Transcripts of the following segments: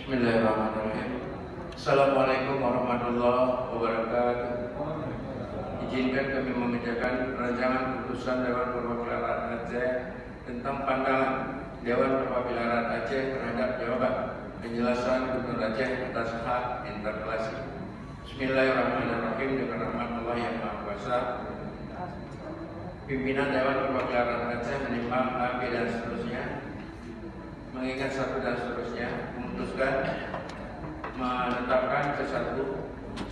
Bismillahirrahmanirrahim. Assalamualaikum warahmatullahi wabarakatuh. Izinkan kami membacakan rancangan putusan Dewan Perwakilan Rakyat Aceh tentang pandangan Dewan Perwakilan Rakyat Aceh terhadap jawaban penjelasan Gubernur Aceh atas hak interpelasi. Bismillahirrahmanirrahim. Dengan rahmat Allah yang Maha Kuasa, pimpinan Dewan Perwakilan Rakyat Aceh menimbang A, B, dan seterusnya, mengingat satu dan seterusnya, memutuskan menetapkan satu,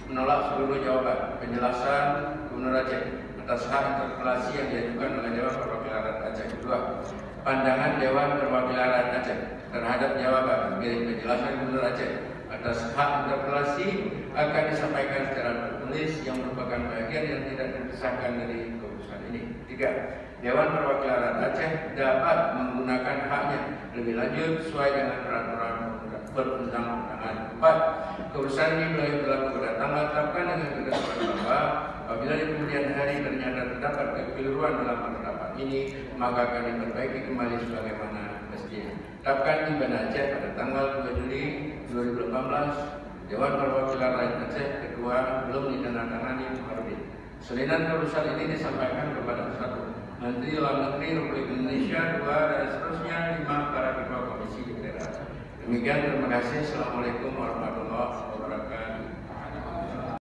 menolak seluruh jawaban penjelasan Gubernur Aceh atas hak interpelasi yang diajukan oleh Dewan Perwakilan Rakyat Aceh. Kedua, pandangan Dewan Perwakilan Rakyat Aceh terhadap jawaban penjelasan Gubernur Aceh atas hak interpelasi akan disampaikan secara tertulis yang merupakan bagian yang tidak terpisahkan dari keputusan ini. Tiga, Dewan Perwakilan Rakyat Aceh dapat menggunakan haknya lebih lanjut sesuai dengan peraturan perundang-undangan. 4. Keputusan ini mulai berlaku pada tanggal tetapkan dengan ketentuan bahwa apabila di kemudian hari ternyata terdapat kekeliruan dalam penetapan ini, maka akan diperbaiki kembali sebagaimana mestinya. Tetapkan di Banda Aceh pada tanggal 2 Juli 2018, Dewan Perwakilan Rakyat Aceh kedua belum ditandatangani Muharribin. Salinan keputusan ini disampaikan kepada 1. Menteri Luar Negeri Republik Indonesia, 2, dan seterusnya 5 para ketua komisi daerah. Demikian, terima kasih. Assalamualaikum warahmatullahi wabarakatuh.